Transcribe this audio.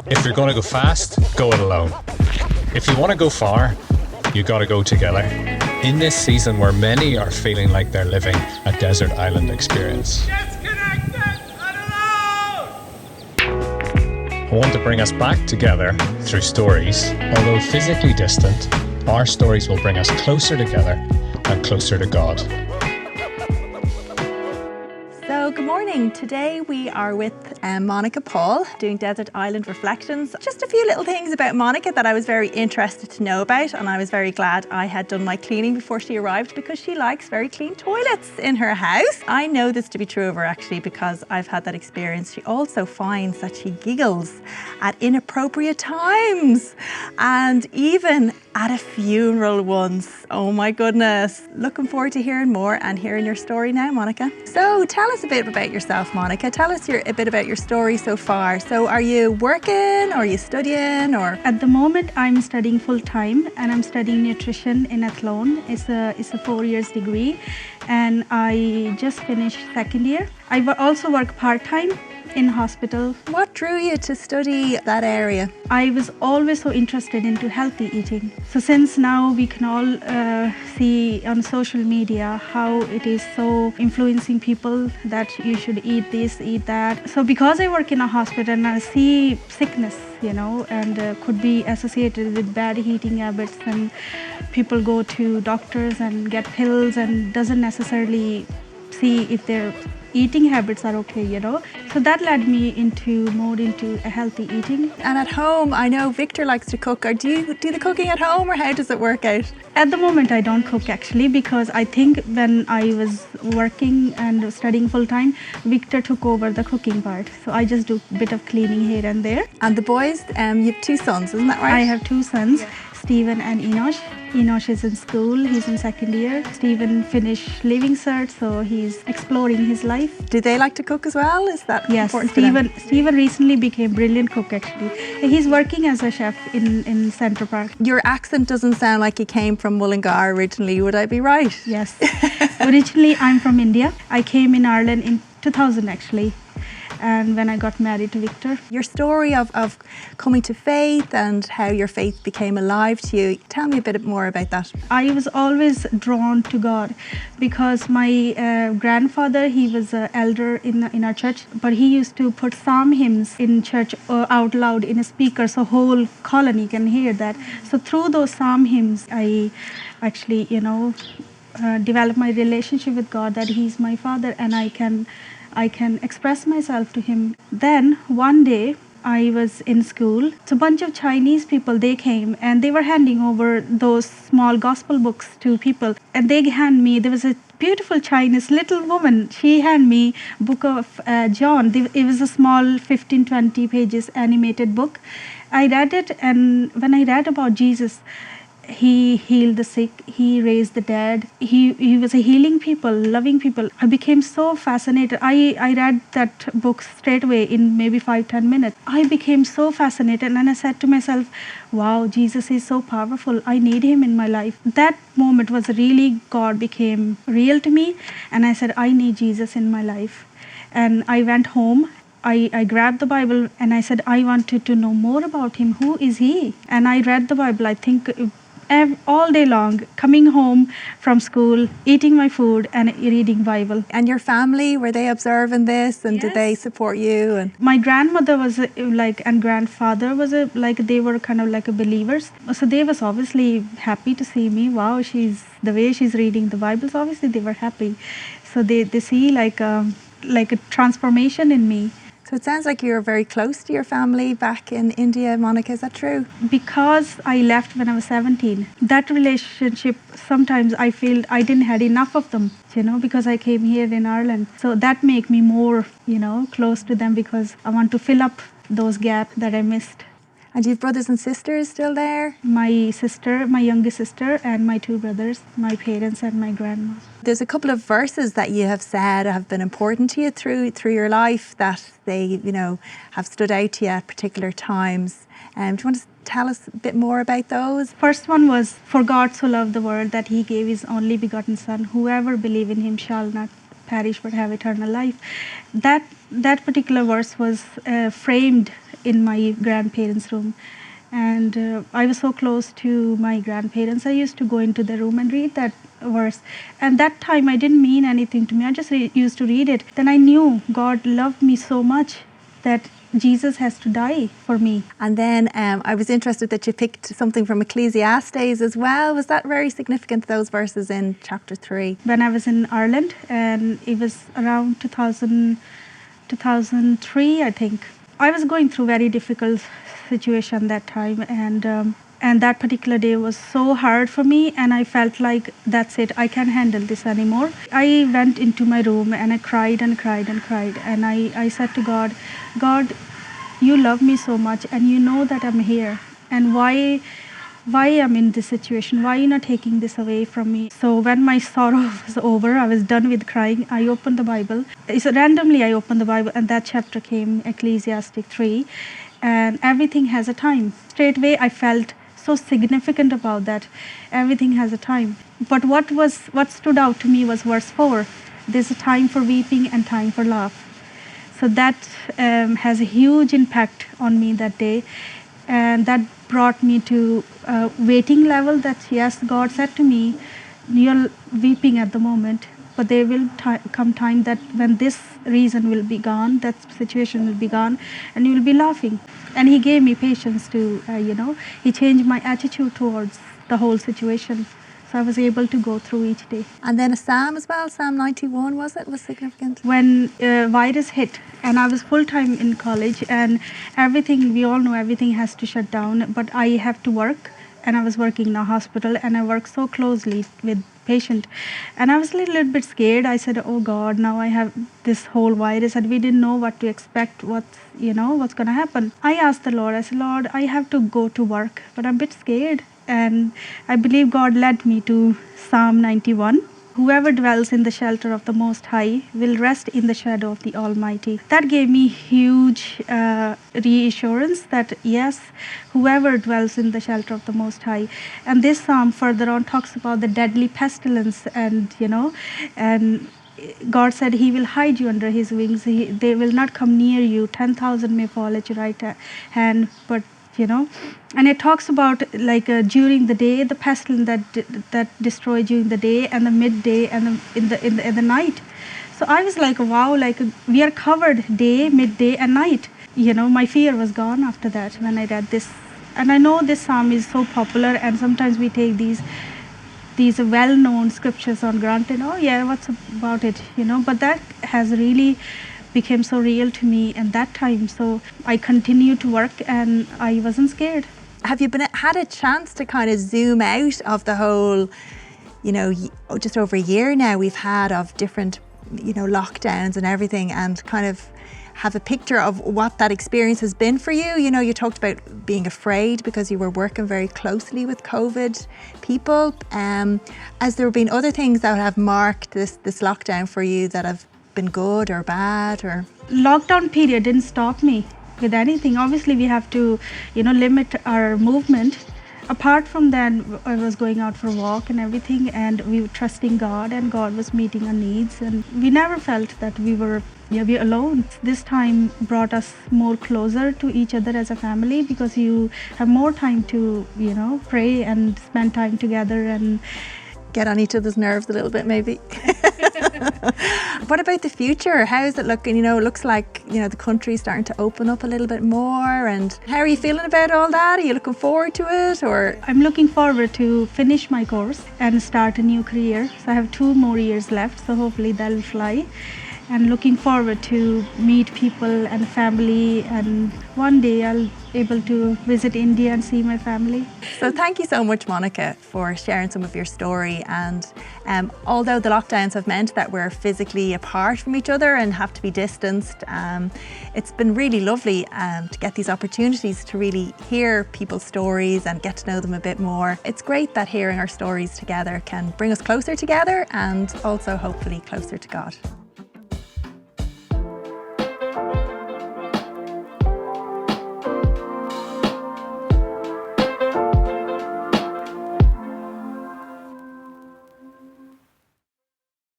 If you're going to go fast, go it alone. If you want to go far, you got to go together. In this season where many are feeling like they're living a desert island experience, I want to bring us back together through stories. Although physically distant, our stories will bring us closer together and closer to God. So good morning. Today we are with Monika Paul doing Desert Island Reflections. Just a few little things about Monika that I was very interested to know about, and I was very glad I had done my cleaning before she arrived because she likes very clean toilets in her house. I know this to be true of her actually because I've had that experience. She also finds that she giggles at inappropriate times and even at a funeral once. Oh my goodness. Looking forward to hearing more and hearing your story now, Monika. So tell us a bit about yourself, Monika. Tell us a bit about your story so far. So are you working or are you studying or? At the moment I'm studying full time and I'm studying nutrition in Athlone. It's a 4 years degree and I just finished second year. I also work part-time in hospital. What drew you to study that area? I was always so interested into healthy eating. So since now we can all see on social media how it is so influencing people that you should eat this, eat that. So because I work in a hospital and I see sickness, and could be associated with bad eating habits, and people go to doctors and get pills and doesn't necessarily see if their eating habits are okay, So that led me more into a healthy eating. And at home, I know Victor likes to cook. Or do you do the cooking at home or how does it work out? At the moment, I don't cook actually because I think when I was working and studying full time, Victor took over the cooking part. So I just do a bit of cleaning here and there. And the boys, you have two sons, isn't that right? I have two sons. Yeah. Stephen and Enosh. Enosh is in school, he's in second year. Stephen finished Living Cert, so he's exploring his life. Do they like to cook as well? Is that important to them? Stephen recently became a brilliant cook actually. He's working as a chef in Central Park. Your accent doesn't sound like you came from Mullingar originally, would I be right? Yes. Originally I'm from India. I came in Ireland in 2000 actually. And when I got married to Victor. Your story of coming to faith and how your faith became alive to you, tell me a bit more about that. I was always drawn to God because my grandfather, he was an elder in our church, but he used to put psalm hymns in church out loud in a speaker so whole colony can hear that. So through those psalm hymns, I actually, developed my relationship with God, that he's my father and I can express myself to him. Then one day I was in school. So a bunch of Chinese people, they came and they were handing over those small gospel books to people. And they hand me, there was a beautiful Chinese little woman. She handed me book of John. It was a small 15-20 pages animated book. I read it, and when I read about Jesus, he healed the sick, he raised the dead, he was a healing people, loving people. I became so fascinated. I read that book straight away in maybe 5-10 minutes. I became so fascinated and I said to myself, wow, Jesus is so powerful. I need him in my life. That moment was really, God became real to me and I said, I need Jesus in my life. And I went home. I grabbed the Bible and I said, I wanted to know more about him. Who is he? And I read the Bible, I think, all day long, coming home from school, eating my food and reading Bible. And your family, were they observing this and Yes. Did they support you? And my grandmother was and grandfather was they were kind of like a believers. So they was obviously happy to see me. Wow, the way she's reading the Bible. So obviously they were happy. So they see like a transformation in me. So it sounds like you're very close to your family back in India, Monika, is that true? Because I left when I was 17, that relationship, sometimes I feel I didn't had enough of them, because I came here in Ireland. So that make me more, close to them because I want to fill up those gaps that I missed. And do you have brothers and sisters still there? My sister, my youngest sister, and my two brothers, my parents and my grandma. There's a couple of verses that you have said have been important to you through your life that they, have stood out to you at particular times. Do you want to tell us a bit more about those? First one was, for God so loved the world that he gave his only begotten son. Whoever believe in him shall not perish but have eternal life. That particular verse was framed in my grandparents' room. And I was so close to my grandparents. I used to go into the room and read that verse. And that time I didn't mean anything to me. I just used to read it. Then I knew God loved me so much that Jesus has to die for me. And then I was interested that you picked something from Ecclesiastes as well. Was that very significant, those verses in chapter 3? When I was in Ireland, and it was around 2003, I think. I was going through very difficult situation that time, and that particular day was so hard for me, and I felt like that's it, I can't handle this anymore. I went into my room and I cried and cried and cried, and I said to God, you love me so much, and you know that I'm here, and why I'm in this situation, why you're not taking this away from me. So when my sorrow was over, I was done with crying, I opened the Bible. So randomly I opened the Bible, and that chapter came, Ecclesiastes 3, and everything has a time. Straight away I felt so significant about that. Everything has a time. But what stood out to me was verse 4. There's a time for weeping and time for laugh. So that has a huge impact on me that day, and that brought me to a waiting level. That yes, God said to me, you're weeping at the moment, but there will come time that when this reason will be gone, that situation will be gone, and you will be laughing. And He gave me patience to, He changed my attitude towards the whole situation. So I was able to go through each day. And then a psalm as well, Psalm 91, was significant? When virus hit, and I was full-time in college, and everything, we all know everything has to shut down, but I have to work, and I was working in a hospital, and I worked so closely with patient, and I was a little bit scared. I said, oh God, now I have this whole virus, and we didn't know what to expect, what's going to happen. I asked the Lord, I said, Lord, I have to go to work, but I'm a bit scared. And I believe God led me to Psalm 91. Whoever dwells in the shelter of the Most High will rest in the shadow of the Almighty. That gave me huge reassurance that yes, whoever dwells in the shelter of the Most High. And this psalm further on talks about the deadly pestilence, and God said He will hide you under His wings. They will not come near you. 10,000 may fall at your right hand, but and it talks about during the day, the pestilence that destroyed during the day, and the midday, and in the night. So I was like, wow, we are covered day, midday, and night. My fear was gone after that when I read this. And I know this psalm is so popular, and sometimes we take these well-known scriptures on granted. Oh yeah, what's about it? But that has really became so real to me at that time. So I continued to work, and I wasn't scared. Have you had a chance to kind of zoom out of the whole, just over a year now we've had of different, lockdowns and everything, and kind of have a picture of what that experience has been for you? You talked about being afraid because you were working very closely with COVID people. Has there been other things that have marked this lockdown for you that have been good or bad? Or lockdown period didn't stop me with anything. Obviously we have to limit our movement. Apart from that, I was going out for a walk and everything, and we were trusting God, and God was meeting our needs, and we never felt that we were alone. This time brought us more closer to each other as a family, because you have more time to pray and spend time together and get on each other's nerves a little bit, maybe. What about the future? How is it looking? It looks like the country's starting to open up a little bit more. And how are you feeling about all that? Are you looking forward to it? Or I'm looking forward to finish my course and start a new career. So I have 2 more years left, so hopefully that'll fly. And looking forward to meet people and family, and one day I'll able to visit India and see my family. So thank you so much, Monika, for sharing some of your story. And although the lockdowns have meant that we're physically apart from each other and have to be distanced, it's been really lovely to get these opportunities to really hear people's stories and get to know them a bit more. It's great that hearing our stories together can bring us closer together, and also hopefully closer to God.